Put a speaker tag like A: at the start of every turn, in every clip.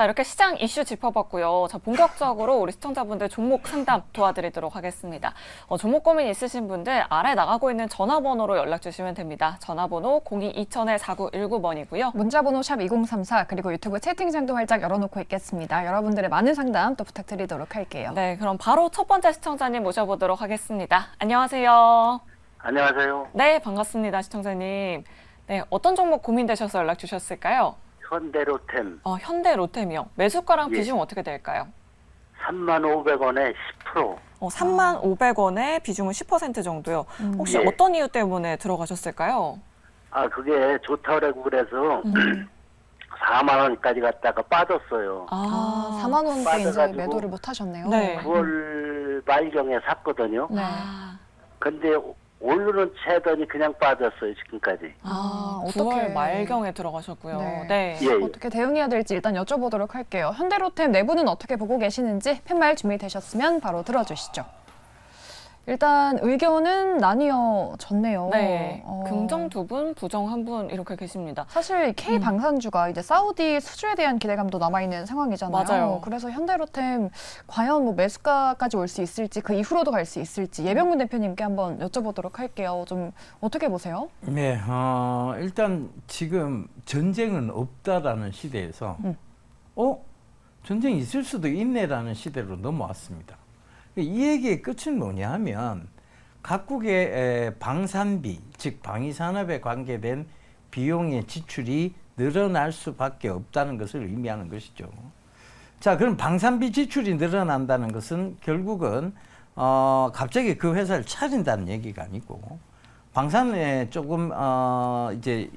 A: 자, 이렇게 시장 이슈 짚어봤고요. 자, 본격적으로 우리 시청자분들 종목 상담 도와드리도록 하겠습니다. 종목 고민 있으신 분들 아래 나가고 있는 전화번호로 연락 주시면 됩니다. 전화번호 02-2000-4919번이고요.
B: 문자번호 샵 2034 그리고 유튜브 채팅창도 활짝 열어놓고 있겠습니다. 여러분들의 많은 상담 또 부탁드리도록 할게요.
A: 네, 그럼 바로 첫 번째 시청자님 모셔보도록 하겠습니다. 안녕하세요.
C: 안녕하세요.
A: 네, 반갑습니다, 시청자님. 네, 어떤 종목 고민되셔서 연락 주셨을까요?
C: 현대로템
A: 현대로템이요. 매수가랑
C: 예.
A: 비중 어떻게 될까요?
C: 35,500원에 10%.
A: 35,500원에 비중은 10% 정도요. 혹시
C: 예.
A: 어떤 이유 때문에 들어가셨을까요?
C: 아, 그게 좋다고 그래서 4만 원까지 갔다가 빠졌어요.
B: 아, 4만 원대 이제
C: 빠져가지고.
B: 매도를 못 하셨네요.
A: 네.
C: 9월 말경에 샀거든요.
B: 네.
C: 근데 오르는 채더니 그냥 빠졌어요, 지금까지.
B: 어떻게
A: 9월 말경에 들어가셨고요.
B: 네.
A: 네.
C: 예, 예.
B: 어떻게 대응해야 될지 일단 여쭤보도록 할게요. 현대로템 내부는 어떻게 보고 계시는지 팻말 준비되셨으면 바로 들어주시죠. 일단 의견은 나뉘어졌네요.
A: 네. 긍정 2분, 부정 1분 이렇게 계십니다.
B: 사실 K 방산주가 이제 사우디 수주에 대한 기대감도 남아있는 상황이잖아요.
A: 맞아요.
B: 그래서 현대로템 과연 뭐 매수가까지 올 수 있을지 그 이후로도 갈 수 있을지 예병문 대표님께 한번 여쭤보도록 할게요. 좀 어떻게 보세요?
D: 네, 일단 지금 전쟁은 없다라는 시대에서 전쟁이 있을 수도 있네라는 시대로 넘어왔습니다. 이 얘기의 끝은 뭐냐 하면 각국의 방산비, 즉 방위산업에 관계된 비용의 지출이 늘어날 수밖에 없다는 것을 의미하는 것이죠. 자, 그럼 방산비 지출이 늘어난다는 것은 결국은 갑자기 그 회사를 차린다는 얘기가 아니고 방산에 조금 이제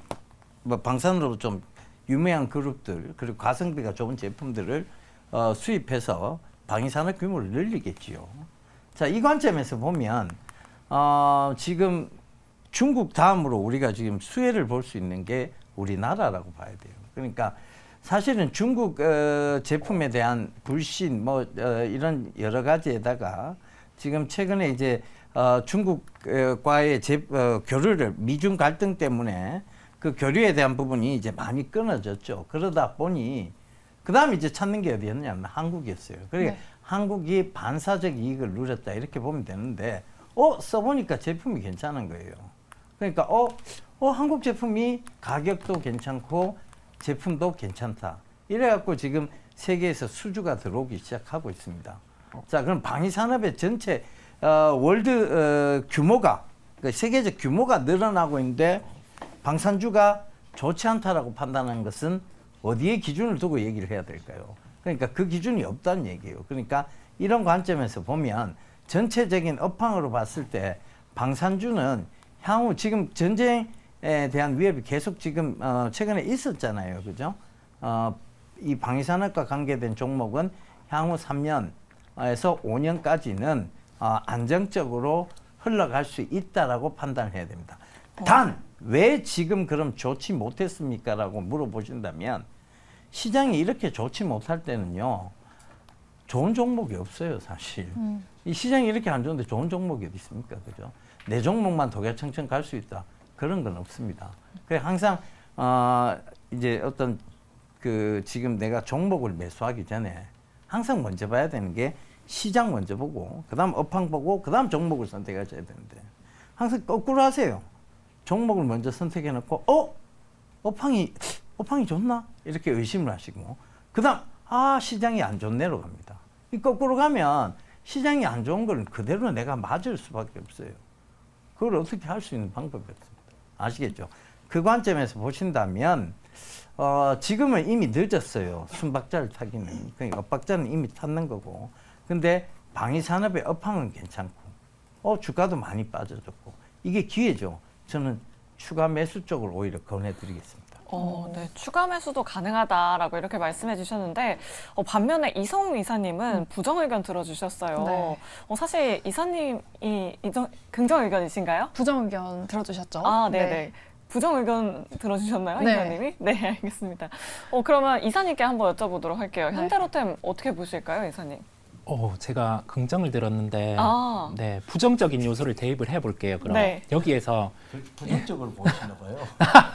D: 뭐 방산으로 좀 유명한 그룹들 그리고 가성비가 좋은 제품들을 수입해서 방위산업 규모를 늘리겠지요. 자, 이 관점에서 보면 지금 중국 다음으로 우리가 지금 수혜를 볼 수 있는 게 우리나라라고 봐야 돼요. 그러니까 사실은 중국 제품에 대한 불신 이런 여러 가지에다가 지금 최근에 이제 중국과의 교류를 미중 갈등 때문에 그 교류에 대한 부분이 이제 많이 끊어졌죠. 그러다 보니 그 다음에 이제 찾는 게 어디였냐면 한국이었어요. 그러니까
B: 네.
D: 한국이 반사적 이익을 누렸다 이렇게 보면 되는데 써보니까 제품이 괜찮은 거예요. 그러니까 한국 제품이 가격도 괜찮고 제품도 괜찮다. 이래갖고 지금 세계에서 수주가 들어오기 시작하고 있습니다. 자, 그럼 방위산업의 전체 월드 규모가 그러니까 세계적 규모가 늘어나고 있는데 방산주가 좋지 않다라고 판단하는 것은 어디에 기준을 두고 얘기를 해야 될까요? 그러니까 그 기준이 없다는 얘기예요. 그러니까 이런 관점에서 보면 전체적인 업황으로 봤을 때 방산주는 향후 지금 전쟁에 대한 위협이 계속 지금 최근에 있었잖아요. 그죠? 이 방위산업과 관계된 종목은 향후 3년에서 5년까지는 안정적으로 흘러갈 수 있다라고 판단해야 됩니다. 단 왜 지금 그럼 좋지 못했습니까? 라고 물어보신다면 시장이 이렇게 좋지 못할 때는요. 좋은 종목이 없어요, 사실. 이 시장이 이렇게 안 좋은데 좋은 종목이 어디 있습니까? 그죠? 내 종목만 도개청청 갈 수 있다. 그런 건 없습니다. 그래 항상 이제 어떤 지금 내가 종목을 매수하기 전에 항상 먼저 봐야 되는 게 시장 먼저 보고 그다음 업황 보고 그다음 종목을 선택하셔야 되는데 항상 거꾸로 하세요. 종목을 먼저 선택해 놓고 업황이 좋나? 이렇게 의심을 하시고 그다음 시장이 안 좋네로 갑니다. 이 거꾸로 가면 시장이 안 좋은 걸 그대로 내가 맞을 수밖에 없어요. 그걸 어떻게 할 수 있는 방법이 없습니다. 아시겠죠? 그 관점에서 보신다면 지금은 이미 늦었어요. 순박자를 타기는. 그러니까 엇박자는 이미 탔는 거고. 근데 방위산업의 업황은 괜찮고 주가도 많이 빠져졌고 이게 기회죠. 저는 추가 매수 쪽을 오히려 권해드리겠습니다.
A: 네, 추가 매수도 가능하다라고 이렇게 말씀해 주셨는데 반면에 이성우 이사님은 부정 의견 들어주셨어요.
B: 네.
A: 사실 이사님이 긍정 의견이신가요?
B: 부정 의견 들어주셨죠?
A: 네네. 부정 의견 들어주셨나요,
B: 네.
A: 이사님이? 네, 알겠습니다. 그러면 이사님께 한번 여쭤보도록 할게요.
B: 네.
A: 현대로템 어떻게 보실까요, 이사님?
E: 제가 긍정을 들었는데
A: 아.
E: 네, 부정적인 요소를 대입을 해볼게요. 그럼
A: 네.
E: 여기에서
D: 부정적으로 보시나 봐요.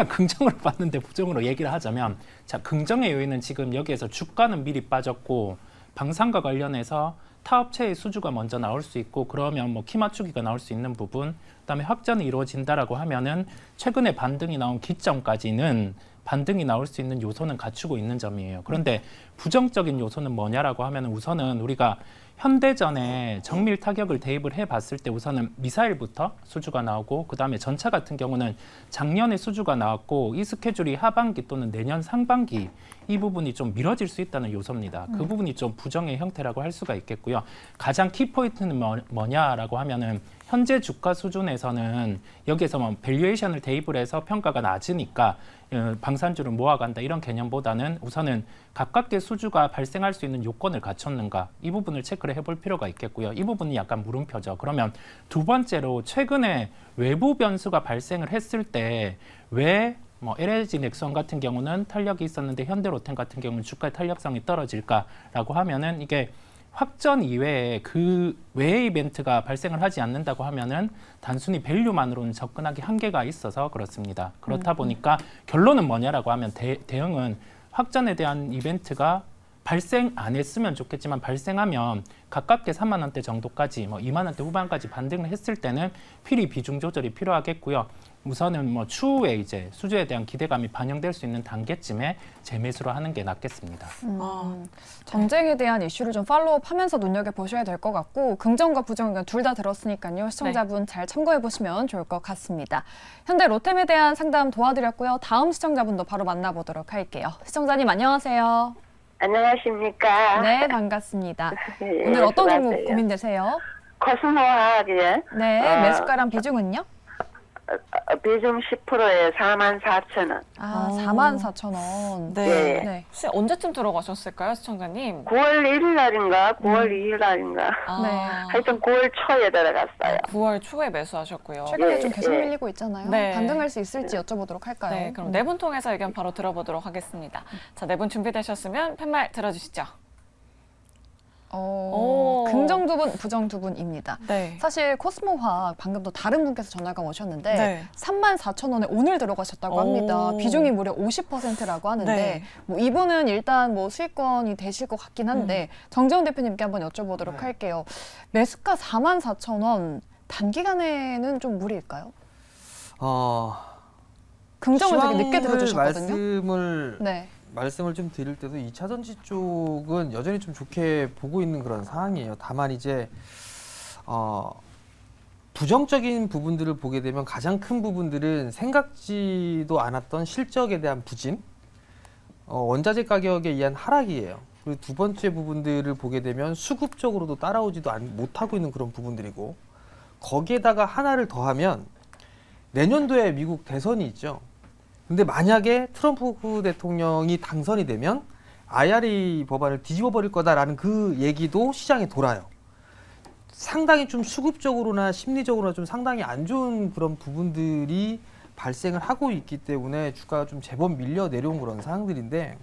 E: 긍정으로 봤는데 부정으로 얘기를 하자면 자, 긍정의 요인은 지금 여기에서 주가는 미리 빠졌고 방산과 관련해서 타업체의 수주가 먼저 나올 수 있고 그러면 뭐 키 맞추기가 나올 수 있는 부분 그다음에 확전이 이루어진다라고 하면은 최근에 반등이 나온 기점까지는 반등이 나올 수 있는 요소는 갖추고 있는 점이에요. 그런데 부정적인 요소는 뭐냐라고 하면 우선은 우리가 현대전에 정밀 타격을 대입을 해봤을 때 우선은 미사일부터 수주가 나오고 그다음에 전차 같은 경우는 작년에 수주가 나왔고 이 스케줄이 하반기 또는 내년 상반기 이 부분이 좀 미뤄질 수 있다는 요소입니다. 그 부분이 좀 부정의 형태라고 할 수가 있겠고요. 가장 키포인트는 뭐냐라고 하면은 현재 주가 수준에서는 여기에서 뭐 밸류에이션을 대입을 해서 평가가 낮으니까 방산주를 모아간다 이런 개념보다는 우선은 가깝게 수주가 발생할 수 있는 요건을 갖췄는가 이 부분을 체크를 해볼 필요가 있겠고요. 이 부분이 약간 물음표죠. 그러면 두 번째로 최근에 외부 변수가 발생을 했을 때 왜 뭐 LG 넥선 같은 경우는 탄력이 있었는데 현대로템 같은 경우는 주가의 탄력성이 떨어질까라고 하면은 이게 확전 이외에 그 외의 이벤트가 발생을 하지 않는다고 하면은 단순히 밸류만으로는 접근하기 한계가 있어서 그렇습니다. 그렇다 보니까 결론은 뭐냐라고 하면 대응은 확전에 대한 이벤트가 발생 안 했으면 좋겠지만 발생하면 가깝게 3만 원대 정도까지 뭐 2만 원대 후반까지 반등을 했을 때는 필히 비중 조절이 필요하겠고요. 우선은 뭐 추후에 이제 수주에 대한 기대감이 반영될 수 있는 단계쯤에 재매수로 하는 게 낫겠습니다.
B: 전쟁에 대한 이슈를 좀 팔로우하면서 눈여겨보셔야 될 것 같고 긍정과 부정 둘 다 들었으니까요. 시청자분 잘 참고해보시면 좋을 것 같습니다. 현대 로템에 대한 상담 도와드렸고요. 다음 시청자분도 바로 만나보도록 할게요. 시청자님 안녕하세요.
F: 안녕하십니까.
B: 네, 반갑습니다.
F: 예,
B: 오늘 어떤 종목
F: 수고하세요.
B: 고민되세요?
F: 코스모화학이요.
B: 네, 매수가랑 비중은요?
F: 비중 10%에 44,000원.
B: 아, 44,000원.
A: 네.
F: 예.
B: 네.
A: 혹시 언제쯤 들어가셨을까요, 시청자님?
F: 9월 1일 날인가 9월 2일 날인가.
A: 아,
B: 네.
F: 하여튼 9월 초에 들어갔어요.
A: 9월 초에 매수하셨고요.
B: 최근에
F: 예,
B: 좀 계속
F: 예.
B: 밀리고 있잖아요.
A: 네.
B: 반등할 수 있을지 여쭤보도록 할까요?
A: 네, 그럼 네 분 통해서 의견 바로 들어보도록 하겠습니다. 자, 네 분 준비되셨으면 팻말 들어주시죠. 오.
B: 긍정 두 분, 부정 두 분입니다.
A: 네.
B: 사실 코스모화학 방금도 다른 분께서 전화가 오셨는데
A: 네.
B: 34,000원에 오늘 들어가셨다고
A: 오.
B: 합니다. 비중이 무려 50%라고 하는데
A: 네.
B: 뭐 이분은 일단 뭐 수익권이 되실 것 같긴 한데 정재훈 대표님께 한번 여쭤보도록 할게요. 매수가 44,000원 단기간에는 좀 무리일까요? 긍정을 되게 늦게 들어주셨거든요.
G: 말씀을 좀 드릴 때도 2차 전지 쪽은 여전히 좀 좋게 보고 있는 그런 상황이에요. 다만 이제 부정적인 부분들을 보게 되면 가장 큰 부분들은 생각지도 않았던 실적에 대한 부진, 원자재 가격에 의한 하락이에요. 그리고 두 번째 부분들을 보게 되면 수급적으로도 따라오지도 못하고 있는 그런 부분들이고 거기에다가 하나를 더하면 내년도에 미국 대선이 있죠. 근데 만약에 트럼프 대통령이 당선이 되면 IRA 법안을 뒤집어 버릴 거다라는 그 얘기도 시장에 돌아요. 상당히 좀 수급적으로나 심리적으로나 좀 상당히 안 좋은 그런 부분들이 발생을 하고 있기 때문에 주가가 좀 제법 밀려 내려온 그런 상황들인데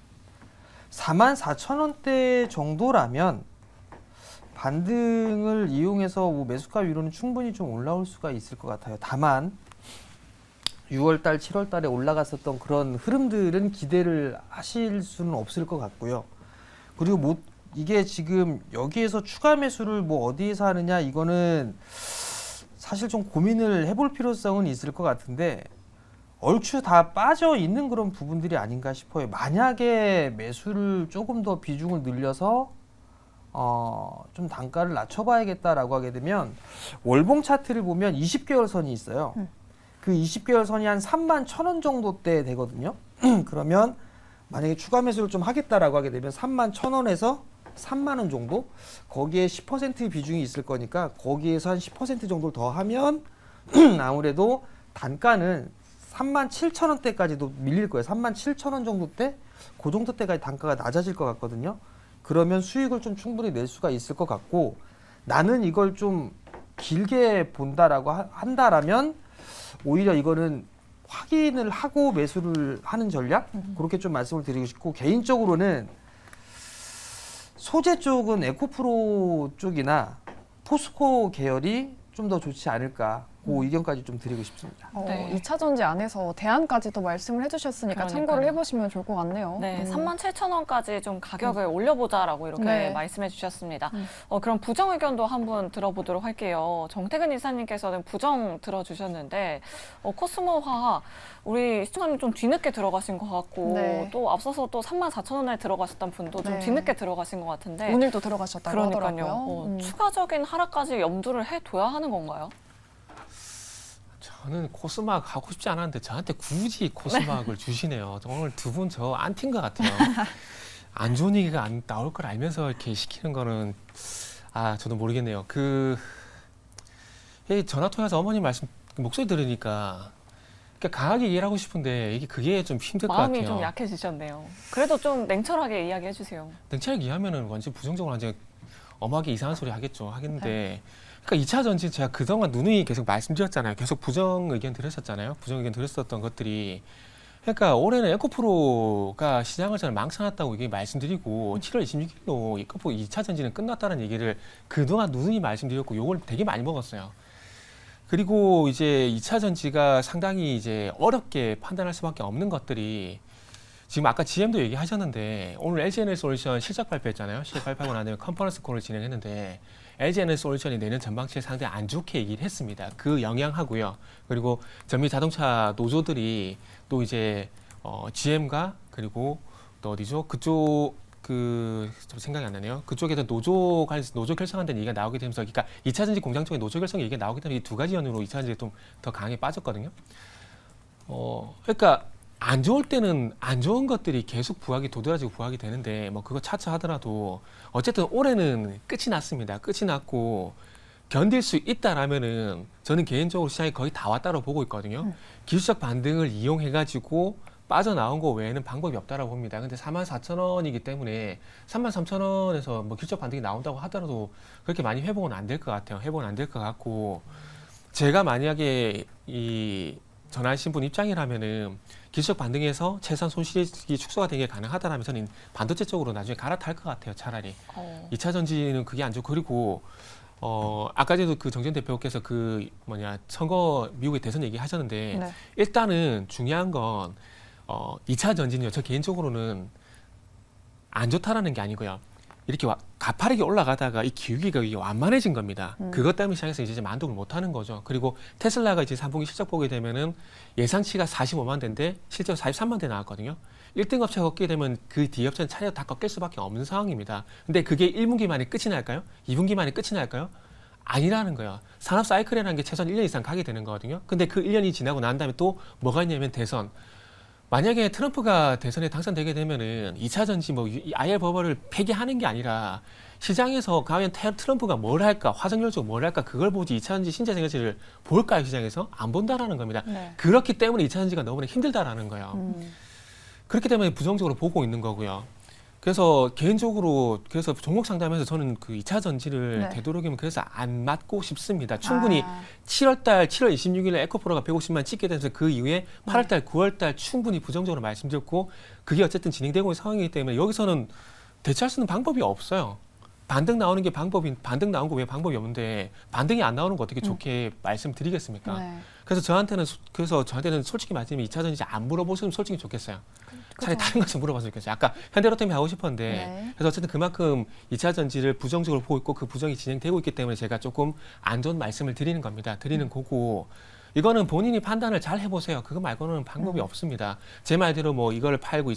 G: 44,000원대 정도라면 반등을 이용해서 뭐 매수가 위로는 충분히 좀 올라올 수가 있을 것 같아요. 다만 6월달, 7월달에 올라갔었던 그런 흐름들은 기대를 하실 수는 없을 것 같고요. 그리고 뭐 이게 지금 여기에서 추가 매수를 뭐 어디에서 하느냐 이거는 사실 좀 고민을 해볼 필요성은 있을 것 같은데 얼추 다 빠져 있는 그런 부분들이 아닌가 싶어요. 만약에 매수를 조금 더 비중을 늘려서 좀 단가를 낮춰봐야겠다라고 하게 되면 월봉 차트를 보면 20개월 선이 있어요. 그 20개월 선이 한 31,000원 정도 대 되거든요. 그러면 만약에 추가 매수를 좀 하겠다라고 하게 되면 31,000원에서 3만 원 정도 거기에 10% 비중이 있을 거니까 거기에서 한 10% 정도를 더 하면 아무래도 단가는 37,000원대까지도 밀릴 거예요. 37,000원 정도 때 그 정도 때까지 단가가 낮아질 것 같거든요. 그러면 수익을 좀 충분히 낼 수가 있을 것 같고 나는 이걸 좀 길게 본다라고 한다라면 오히려 이거는 확인을 하고 매수를 하는 전략 그렇게 좀 말씀을 드리고 싶고 개인적으로는 소재 쪽은 에코프로 쪽이나 포스코 계열이 좀 더 좋지 않을까. 그 의견까지 좀 드리고 싶습니다.
A: 네.
B: 2차 전지 안에서 대안까지도 말씀을 해주셨으니까
A: 그러니까요.
B: 참고를 해보시면 좋을 것 같네요.
A: 네, 37,000원까지 좀 가격을 올려보자라고 이렇게
B: 네.
A: 말씀해 주셨습니다. 그럼 부정 의견도 한번 들어보도록 할게요. 정태근 이사님께서는 부정 들어주셨는데 코스모화학 우리 시청자님 좀 뒤늦게 들어가신 것 같고
B: 네.
A: 또 앞서서 또 34,000원에 들어가셨던 분도 좀
B: 네.
A: 뒤늦게 들어가신 것 같은데
B: 오늘도 들어가셨다고
A: 그러니까요.
B: 하더라고요.
A: 추가적인 하락까지 염두를 해둬야 하는 건가요?
H: 저는 코스막 하고 싶지 않았는데 저한테 굳이 코스막을 주시네요. 오늘 두 분 저 안티인 것 같아요. 안 좋은 얘기가 안 나올 걸 알면서 이렇게 시키는 거는 저도 모르겠네요. 전화 통해서 어머님 말씀 목소리 들으니까 그러니까 강하게 이해를 하고 싶은데 그게 좀 힘들 것
A: 마음이
H: 같아요.
A: 좀 약해지셨네요. 그래도 좀 냉철하게 이야기해 주세요.
H: 냉철하게 이해하면은 완전 부정적으로 완전 엄하게 이상한 소리 하겠는데 그러니까 2차 전지 제가 그동안 누누이 계속 말씀드렸잖아요. 계속 부정 의견 들으셨잖아요. 부정 의견 들으셨던 것들이 그러니까 올해는 에코프로가 시장을 저는 망쳐놨다고 이게 말씀드리고 7월 26일로 에코프로 2차 전지는 끝났다는 얘기를 그동안 누누이 말씀드렸고 욕을 되게 많이 먹었어요. 그리고 이제 2차 전지가 상당히 이제 어렵게 판단할 수밖에 없는 것들이 지금 아까 GM도 얘기하셨는데 오늘 LG에너지솔루션 실적 발표했잖아요. 실적 발표하고 난 다음에 컨퍼런스 콜을 진행했는데 LG에너지솔루션이 내년 전망치에 상당히 안 좋게 얘기를 했습니다. 그 영향하고요. 그리고 전미 자동차 노조들이 또 이제 GM과 그리고 또 어디죠? 그쪽 좀 생각이 안 나네요. 그쪽에서 노조 결성한다는 얘기가 나오게 되면서 그러니까 2차 전지 공장 쪽에 노조 결성 얘기가 나오게 되면 이 두 가지 연유로 2차 전지가 좀 더 강하게 빠졌거든요. 그러니까 안 좋을 때는 안 좋은 것들이 계속 부각이 되는데 뭐 그거 차차 하더라도 어쨌든 올해는 끝이 났습니다. 끝이 났고 견딜 수 있다라면은 저는 개인적으로 시장이 거의 다 왔다고 보고 있거든요. 기술적 반등을 이용해가지고 빠져나온 거 외에는 방법이 없다라고 봅니다. 근데 44,000원이기 때문에 33,000원에서 뭐 기술적 반등이 나온다고 하더라도 그렇게 많이 회복은 안 될 것 같아요. 회복은 안 될 것 같고 제가 만약에 전화하신 분 입장이라면은 기술적 반등에서 채산 손실이 축소가 되게 가능하다라면 저는 반도체 쪽으로 나중에 갈아탈 것 같아요. 차라리 2차 전지는 그게 안 좋고 그리고 아까 전에도 그 정전 대표께서 선거 미국의 대선 얘기하셨는데
B: 네.
H: 일단은 중요한 건 2차 전지는요. 저 개인적으로는 안 좋다라는 게 아니고요. 이렇게 가파르게 올라가다가 이 기울기가 이게 완만해진 겁니다. 그것 때문에 시장에서 이제 만족을 못 하는 거죠. 그리고 테슬라가 이제 3분기 실적 보게 되면은 예상치가 45만 대인데 실제로 43만 대 나왔거든요. 1등 업체가 꺾게 되면 그 뒤 업체는 차례로 다 꺾일 수밖에 없는 상황입니다. 근데 그게 1분기 만에 끝이 날까요? 2분기 만에 끝이 날까요? 아니라는 거예요. 산업 사이클이라는 게 최소한 1년 이상 가게 되는 거거든요. 근데 그 1년이 지나고 난 다음에 또 뭐가 있냐면 대선. 만약에 트럼프가 대선에 당선되게 되면은 2차 전지 IR 버블을 폐기하는 게 아니라 시장에서 과연 트럼프가 뭘 할까, 화석연료 뭘 할까 그걸 보지 2차 전지 신재생 에너지를 볼까요 시장에서? 안 본다라는 겁니다.
B: 네.
H: 그렇기 때문에 2차 전지가 너무나 힘들다라는 거예요. 그렇기 때문에 부정적으로 보고 있는 거고요. 그래서 개인적으로 종목 상담에서 저는 그 2차 전지를
B: 네.
H: 되도록이면 그래서 안 맞고 싶습니다. 충분히 7월 26일에 에코프로가 150만 찍게 되면서 그 이후에 8월 9월 충분히 부정적으로 말씀드렸고 그게 어쨌든 진행되고 있는 상황이기 때문에 여기서는 대체할 수 있는 방법이 없어요. 반등 나오는 게 반등 나온 거 왜 방법이 없는데 반등이 안 나오는 거 어떻게 좋게 말씀드리겠습니까?
B: 네.
H: 그래서 저한테는 솔직히 말씀드리면 2차 전지 안 물어보시면 솔직히 좋겠어요. 차라리 다른 것을 물어봤으면 좋겠어요. 아까 현대로템이 하고 싶었는데
B: 네.
H: 그래서 어쨌든 그만큼 2차 전지를 부정적으로 보고 있고 그 부정이 진행되고 있기 때문에 제가 조금 안 좋은 말씀을 드리는 겁니다. 드리는 거고 이거는 본인이 판단을 잘 해보세요. 그거 말고는 방법이 없습니다. 제 말대로 이걸 팔고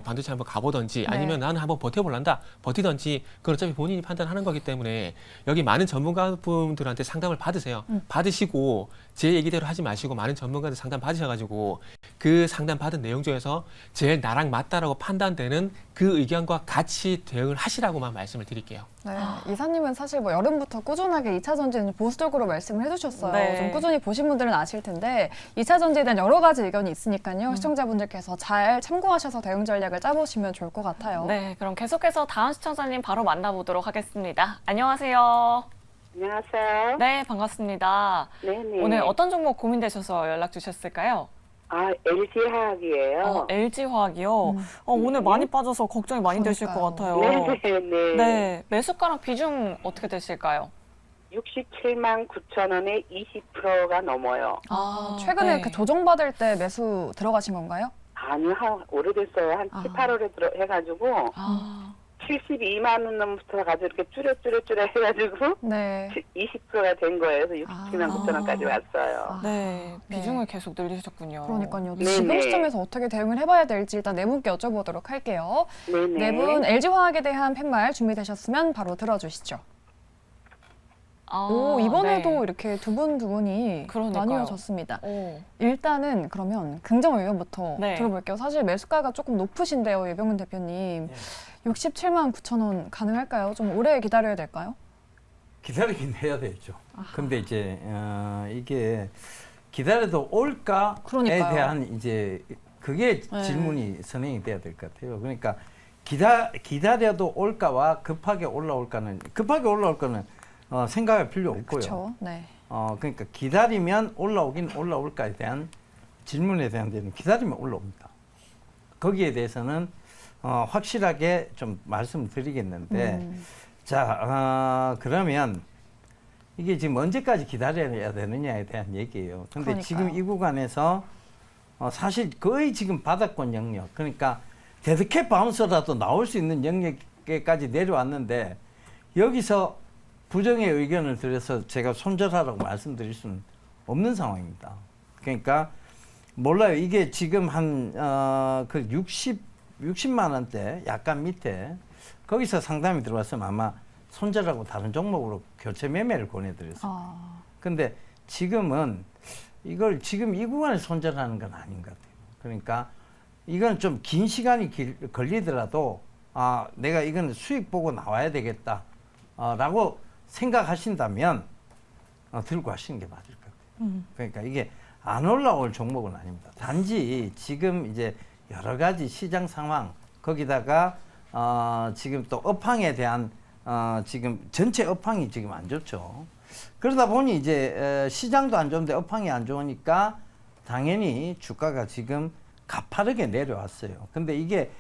H: 반도체 한번 가보든지 아니면 나는 한번 버텨볼란다 버티든지 그건 어차피 본인이 판단하는 거기 때문에 여기 많은 전문가분들한테 상담을 받으세요. 받으시고 제 얘기대로 하지 마시고 많은 전문가들 상담 받으셔가지고 그 상담 받은 내용 중에서 제일 나랑 맞다라고 판단되는 그 의견과 같이 대응을 하시라고만 말씀을 드릴게요.
B: 네, 이사님은 사실 여름부터 꾸준하게 2차 전지는 보수적으로 말씀을 해주셨어요.
A: 네.
B: 좀 꾸준히 보신 분들은 아실 텐데 2차 전지에 대한 여러 가지 의견이 있으니까요. 시청자분들께서 잘 참고하셔서 대응 전략을 짜보시면 좋을 것 같아요.
A: 네, 그럼 계속해서 다음 시청자님 바로 만나보도록 하겠습니다. 안녕하세요.
F: 안녕하세요.
A: 네, 반갑습니다.
F: 네네.
A: 오늘 어떤 종목 고민되셔서 연락 주셨을까요?
F: LG화학이에요.
A: LG화학이요. 오늘 많이 빠져서 걱정이 많이 되실 것
B: 그러니까요.
A: 같아요.
F: 네네.
A: 네, 매수가랑 비중 어떻게 되실까요?
F: 67만 9천 원에 20%가 넘어요.
B: 최근에
A: 네.
B: 그 조정받을 때 매수 들어가신 건가요?
F: 아니요, 오래됐어요. 한 7, 8월에 해가지고,
A: 아,
F: 72만 원부터 가지고 이렇게 줄여 해가지고,
B: 네.
F: 20%가 된 거예요. 그래서 67만 9천 원까지 왔어요.
A: 네,
B: 네.
A: 비중을 계속 늘리셨군요.
B: 그러니까요.
F: 네네.
B: 지금 시점에서 어떻게 대응을 해봐야 될지 일단 네 분께 여쭤보도록 할게요.
F: 네네.
B: 네 분 LG화학에 대한 팻말 준비되셨으면 바로 들어주시죠. 오, 이번에도
A: 네.
B: 이렇게 두 분이
A: 그러니까요.
B: 나뉘어졌습니다.
A: 오,
B: 일단은 그러면 긍정 의견부터
A: 네.
B: 들어볼게요. 사실 매수가가 조금 높으신데요, 예병근 대표님. 67만 9천 원 가능할까요? 좀 오래 기다려야 될까요?
D: 기다리긴 해야 되죠. 근데 이제 이게 기다려도 올까에
B: 그러니까요.
D: 대한 이제 그게
B: 네.
D: 질문이 선행이 돼야 될 것 같아요. 그러니까 기다려도 올까와 급하게 올라올 거는 생각할 필요 없고요.
B: 그렇죠. 네.
D: 그러니까 기다리면 올라오긴 올라올까에 대한 질문에 대한 데는 기다리면 올라옵니다. 거기에 대해서는 확실하게 좀 말씀을 드리겠는데, 자, 그러면 이게 지금 언제까지 기다려야 되느냐에 대한 얘기예요. 근데
B: 그러니까요.
D: 지금 이 구간에서 사실 거의 지금 바닥권 영역, 그러니까 데드캣 바운스라도 나올 수 있는 영역에까지 내려왔는데, 여기서 부정의 의견을 드려서 제가 손절하라고 말씀드릴 수는 없는 상황입니다. 그러니까 몰라요. 이게 지금 한 그 60만 원대 약간 밑에 거기서 상담이 들어왔으면 아마 손절하고 다른 종목으로 교체 매매를 권해드렸어요. 근데 지금은 이걸 지금 이 구간에 손절하는 건 아닌 것 같아요. 그러니까 이건 좀 긴 시간이 걸리더라도 내가 이건 수익 보고 나와야 되겠다 라고 생각하신다면 들고 하시는 게 맞을 것 같아요. 그러니까 이게 안 올라올 종목은 아닙니다. 단지 지금 이제 여러 가지 시장 상황 거기다가 지금 또 업황에 대한 지금 전체 업황이 지금 안 좋죠. 그러다 보니 이제 시장도 안 좋은데 업황이 안 좋으니까 당연히 주가가 지금 가파르게 내려왔어요. 근데 이게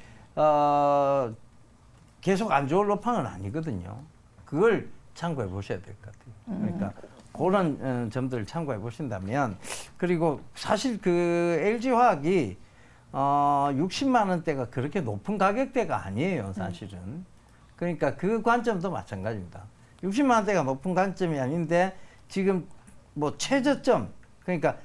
D: 계속 안 좋을 업황은 아니거든요. 그걸 참고해 보셔야 될 것 같아요. 그러니까 그런 점들을 참고해 보신다면, 그리고 사실 그 LG화학이 60만 원대가 그렇게 높은 가격대가 아니에요, 사실은. 그러니까 그 관점도 마찬가지입니다. 60만 원대가 높은 관점이 아닌데 지금 뭐 최저점, 그러니까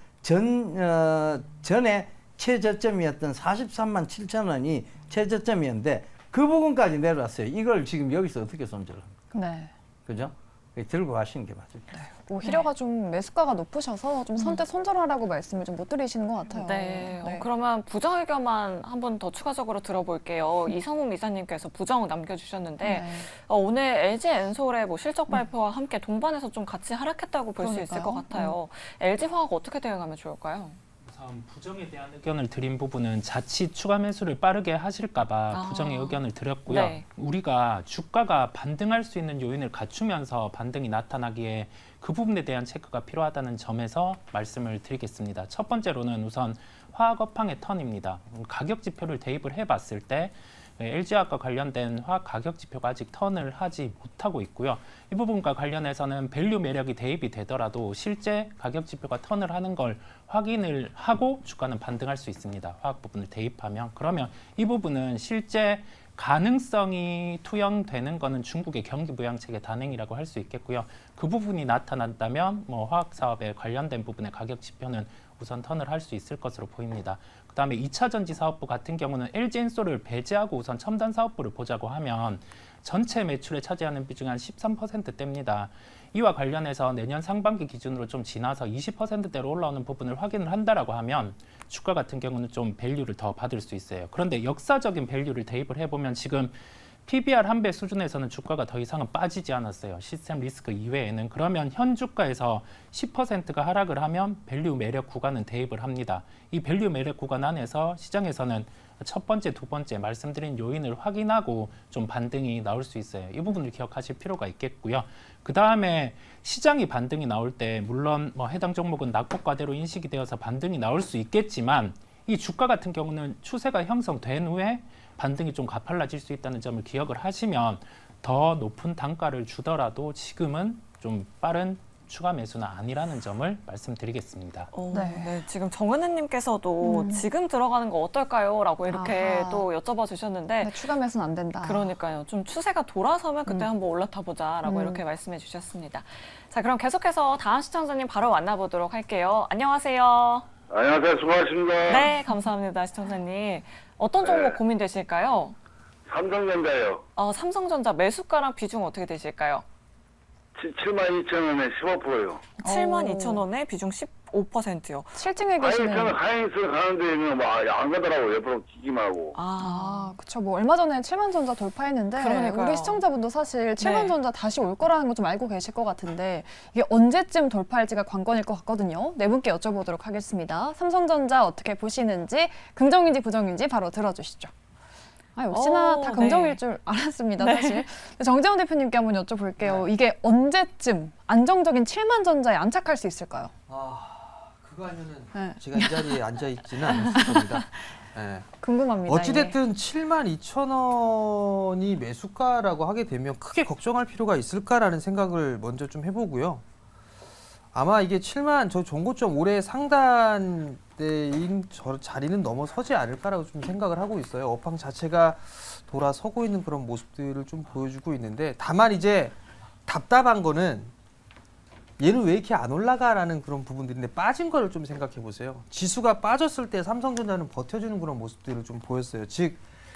D: 전에 최저점이었던 43만 7천 원이 최저점이었는데 그 부분까지 내려왔어요. 이걸 지금 여기서 어떻게 손절합니까?
B: 네.
D: 그죠? 들고 가시는 게 맞습니다.
B: 오히려가 좀 매수가가 높으셔서 좀 선뜻 손절하라고 말씀을 좀 못 드리시는 것 같아요.
A: 네. 그러면 부정 의견만 한 번 더 추가적으로 들어볼게요. 이성웅 이사님께서 부정 남겨주셨는데
B: 네.
A: 오늘 LG 엔솔의 뭐 실적 발표와 함께 동반해서 좀 같이 하락했다고 볼 수 있을 것
B: 그러니까요.
A: 같아요. LG 화학 어떻게 대응하면 좋을까요?
E: 우선 부정에 대한 의견을 드린 부분은 자칫 추가 매수를 빠르게 하실까봐 부정의 의견을 드렸고요.
A: 네.
E: 우리가 주가가 반등할 수 있는 요인을 갖추면서 반등이 나타나기에 그 부분에 대한 체크가 필요하다는 점에서 말씀을 드리겠습니다. 첫 번째로는 우선 화학 업황의 턴입니다. 가격 지표를 대입을 해봤을 때 LG화학과 관련된 화학 가격 지표가 아직 턴을 하지 못하고 있고요. 이 부분과 관련해서는 밸류 매력이 대입이 되더라도 실제 가격 지표가 턴을 하는 걸 확인을 하고 주가는 반등할 수 있습니다. 화학 부분을 대입하면. 그러면 이 부분은 실제 가능성이 투영되는 거는 중국의 경기 부양책의 단행이라고 할 수 있겠고요. 그 부분이 나타난다면 뭐 화학 사업에 관련된 부분의 가격 지표는 우선 턴을 할 수 있을 것으로 보입니다. 그다음에 2차 전지 사업부 같은 경우는 LG엔솔을 배제하고 우선 첨단 사업부를 보자고 하면 전체 매출에 차지하는 비중이 한 13%대입니다. 이와 관련해서 내년 상반기 기준으로 좀 지나서 20%대로 올라오는 부분을 확인을 한다라고 하면 주가 같은 경우는 좀 밸류를 더 받을 수 있어요. 그런데 역사적인 밸류를 대입을 해보면 지금 PBR 1배 수준에서는 주가가 더 이상은 빠지지 않았어요. 시스템 리스크 이외에는. 그러면 현 주가에서 10%가 하락을 하면 밸류 매력 구간은 대입을 합니다. 이 밸류 매력 구간 안에서 시장에서는 첫 번째, 두 번째 말씀드린 요인을 확인하고 좀 반등이 나올 수 있어요. 이 부분을 기억하실 필요가 있겠고요. 그 다음에 시장이 반등이 나올 때 물론 뭐 해당 종목은 낙폭과대로 인식이 되어서 반등이 나올 수 있겠지만 이 주가 같은 경우는 추세가 형성된 후에 반등이 좀 가팔라질 수 있다는 점을 기억을 하시면 더 높은 단가를 주더라도 지금은 좀 빠른 추가 매수는 아니라는 점을 말씀드리겠습니다.
A: 네, 지금 정은혜님께서도 지금 들어가는 거 어떨까요? 라고 이렇게
B: 아하.
A: 또 여쭤봐 주셨는데
B: 네, 추가 매수는 안 된다.
A: 그러니까요. 좀 추세가 돌아서면 그때 한번 올라타 보자라고 이렇게 말씀해 주셨습니다. 자, 그럼 계속해서 다음 시청자님 바로 만나보도록 할게요. 안녕하세요.
I: 안녕하세요. 수고하셨습니다.
A: 네, 감사합니다, 시청자님. 어떤 종목 고민되실까요?
I: 삼성전자요.
A: 삼성전자 매수가랑 비중 어떻게 되실까요?
I: 72,000원에 15%요.
A: 72,000원에 비중 15%요.
B: 실증에 계시는.
I: 하이닉스 가는데 안 가더라고요. 옆으로 기기만 하고.
B: 그쵸. 뭐 얼마 전에 7만전자 돌파했는데
A: 그러니까요.
B: 우리 시청자분도 사실 7만전자 다시 올 거라는 거 좀 알고 계실 것 같은데 이게 언제쯤 돌파할지가 관건일 것 같거든요. 네 분께 여쭤보도록 하겠습니다. 삼성전자 어떻게 보시는지 긍정인지 부정인지 바로 들어주시죠. 역시나 다 긍정일
A: 네.
B: 줄 알았습니다, 사실. 정재훈 대표님께 한번 여쭤볼게요. 이게 언제쯤 안정적인 7만전자에 안착할 수 있을까요?
G: 그거 하면은
B: 네.
G: 제가 이 자리에 앉아 있지는 않았을 겁니다. 네.
B: 궁금합니다.
G: 어찌됐든 72,000원이 매수가라고 하게 되면 크게 걱정할 필요가 있을까라는 생각을 먼저 좀 해보고요. 아마 이게 7만 저 종고점 올해 상단대인 저 자리는 넘어서지 않을까라고 좀 생각을 하고 있어요. 업황 자체가 돌아서고 있는 그런 모습들을 좀 보여주고 있는데 다만 이제 답답한 거는 얘는 왜 이렇게 안 올라가라는 그런 부분들인데 빠진 거를 좀 생각해 보세요. 지수가 빠졌을 때 삼성전자는 버텨주는 그런 모습들을 좀 보였어요. 즉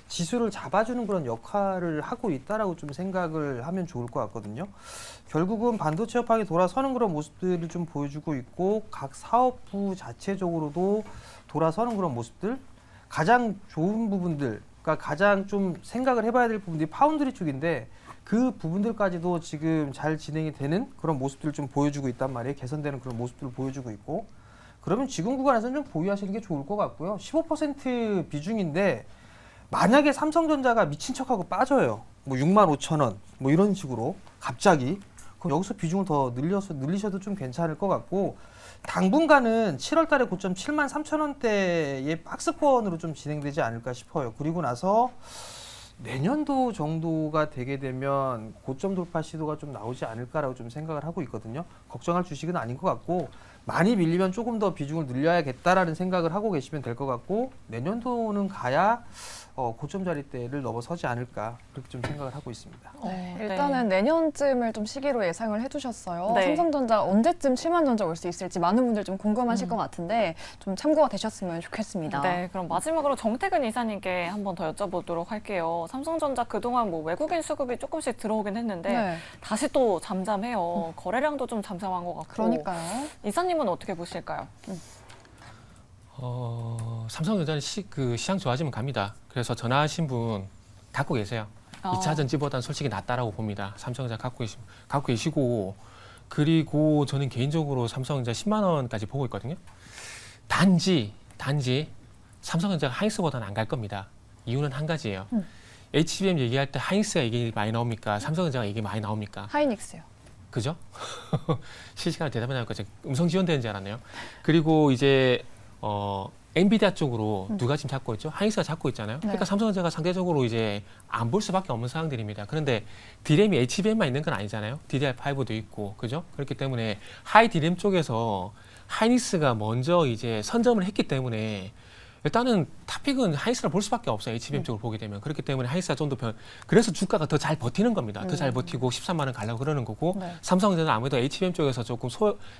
G: 지수를 잡아주는 그런 역할을 하고 있다라고 좀 생각을 하면 좋을 것 같거든요. 결국은 반도체 업황이 돌아서는 그런 모습들을 좀 보여주고 있고 각 사업부 자체적으로도 돌아서는 그런 모습들 가장 좋은 부분들 그러니까 가장 좀 생각을 해봐야 될 부분들이 파운드리 쪽인데 그 부분들까지도 지금 잘 진행이 되는 그런 모습들을 좀 보여주고 있단 말이에요. 개선되는 그런 모습들을 보여주고 있고 그러면 지금 구간에서는 좀 보유하시는 게 좋을 것 같고요. 15% 비중인데 만약에 삼성전자가 미친 척하고 빠져요. 뭐 65,000원 뭐 이런 식으로 갑자기 그럼 여기서 비중을 더 늘리셔도 좀 괜찮을 것 같고 당분간은 7월 달에 고점 73,000원대의 박스권으로 좀 진행되지 않을까 싶어요. 그리고 나서 내년도 정도가 되게 되면 고점 돌파 시도가 좀 나오지 않을까라고 좀 생각을 하고 있거든요. 걱정할 주식은 아닌 것 같고 많이 밀리면 조금 더 비중을 늘려야겠다라는 생각을 하고 계시면 될 것 같고 내년도는 가야 고점 자리대를 넘어서지 않을까 그렇게 좀 생각을 하고 있습니다.
B: 네, 일단은 내년쯤을 좀 시기로 예상을 해주셨어요.
A: 네.
B: 삼성전자 언제쯤 7만전자 올 수 있을지 많은 분들 좀 궁금하실 것 같은데 좀 참고가 되셨으면 좋겠습니다.
A: 네, 그럼 마지막으로 정태근 이사님께 한 번 더 여쭤보도록 할게요. 삼성전자 그동안 뭐 외국인 수급이 조금씩 들어오긴 했는데
B: 네.
A: 다시 또 잠잠해요. 거래량도 좀 잠잠한 것 같고.
B: 그러니까요.
A: 이사님은 어떻게 보실까요?
H: 삼성전자는 시장 좋아지면 갑니다. 그래서 전화하신 분 갖고 계세요. 2차 전지보다는 솔직히 낫다라고 봅니다. 삼성전자 갖고 계시고 그리고 저는 개인적으로 삼성전자 10만 원까지 보고 있거든요. 단지 삼성전자가 하이닉스보다는 안 갈 겁니다. 이유는 한 가지예요. HBM 얘기할 때 하이닉스가 얘기 많이 나옵니까? 삼성전자가 얘기 많이 나옵니까?
B: 하이닉스요.
H: 그죠? 실시간으로 대답이 나니까 음성 지원되는 줄 알았네요. 그리고 이제 엔비디아 쪽으로 누가 지금 잡고 있죠? 하이닉스가 잡고 있잖아요. 그러니까 삼성전자가 상대적으로 이제 안 볼 수밖에 없는 상황들입니다. 그런데 D램이 HBM만 있는 건 아니잖아요. DDR5도 있고, 그죠? 그렇기 때문에 하이 D램 쪽에서 하이닉스가 먼저 이제 선점을 했기 때문에 일단은 탑픽은 하이닉스를 볼 수밖에 없어요. HBM 쪽으로 보게 되면. 그렇기 때문에 하이닉스가 좀 더 그래서 주가가 더 잘 버티는 겁니다. 더 잘 버티고 13만 원 가려고 그러는 거고
B: 네.
H: 삼성전자는 아무래도 HBM 쪽에서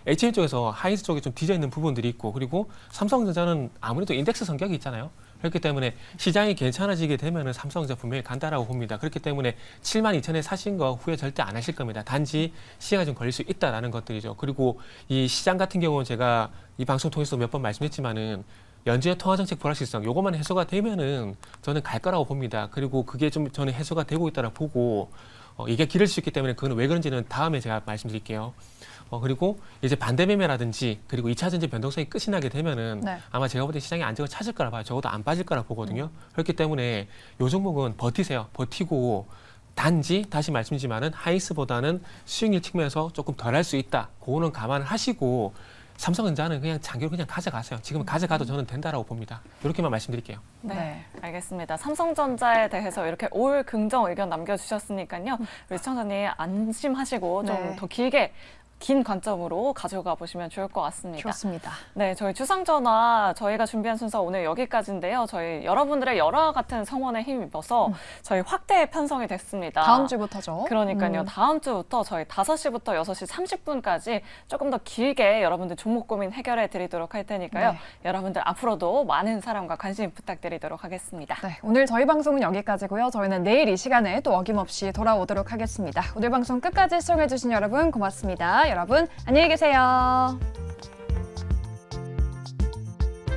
H: HBM 쪽에서 하이닉스 쪽에 좀 뒤져 있는 부분들이 있고 그리고 삼성전자는 아무래도 인덱스 성격이 있잖아요. 그렇기 때문에 시장이 괜찮아지게 되면은 삼성전자 분명히 간다라고 봅니다. 그렇기 때문에 72,000에 사신 거 후회 절대 안 하실 겁니다. 단지 시간이 좀 걸릴 수 있다라는 것들이죠. 그리고 이 시장 같은 경우는 제가 이 방송 통해서 몇 번 말씀했지만은 연준의 통화정책 불확실성 요것만 해소가 되면은 저는 갈 거라고 봅니다. 그리고 그게 좀 저는 해소가 되고 있다고 보고 이게 길을 수 있기 때문에 그건 왜 그런지는 다음에 제가 말씀드릴게요. 그리고 이제 반대 매매라든지 그리고 2차 전지 변동성이 끝이 나게 되면은
B: 네.
H: 아마 제가 볼 때 시장이 안정을 찾을 거라 봐요. 적어도 안 빠질 거라 보거든요. 그렇기 때문에 요 종목은 버티세요. 버티고 단지 다시 말씀드리지만은 하이스보다는 수익률 측면에서 조금 덜 할 수 있다. 그거는 감안을 하시고 삼성전자는 그냥 장기로 그냥 가져가세요. 지금 가져가도 저는 된다라고 봅니다. 이렇게만 말씀드릴게요.
A: 네, 알겠습니다. 삼성전자에 대해서 이렇게 올 긍정 의견 남겨주셨으니까요. 우리 시청자님 안심하시고 좀
B: 네.
A: 더 긴 관점으로 가져가 보시면 좋을 것 같습니다.
B: 좋습니다.
A: 네, 저희 주상전화 저희가 준비한 순서 오늘 여기까지인데요. 저희 여러분들의 열화 같은 성원에 힘입어서 저희 확대 편성이 됐습니다.
B: 다음 주부터죠.
A: 그러니까요. 다음 주부터 저희 5시부터 6시 30분까지 조금 더 길게 여러분들 종목 고민 해결해 드리도록 할 테니까요.
B: 네.
A: 여러분들 앞으로도 많은 사랑과 관심 부탁드리도록 하겠습니다.
B: 네, 오늘 저희 방송은 여기까지고요. 저희는 내일 이 시간에 또 어김없이 돌아오도록 하겠습니다. 오늘 방송 끝까지 시청해주신 여러분 고맙습니다. 여러분 안녕히 계세요.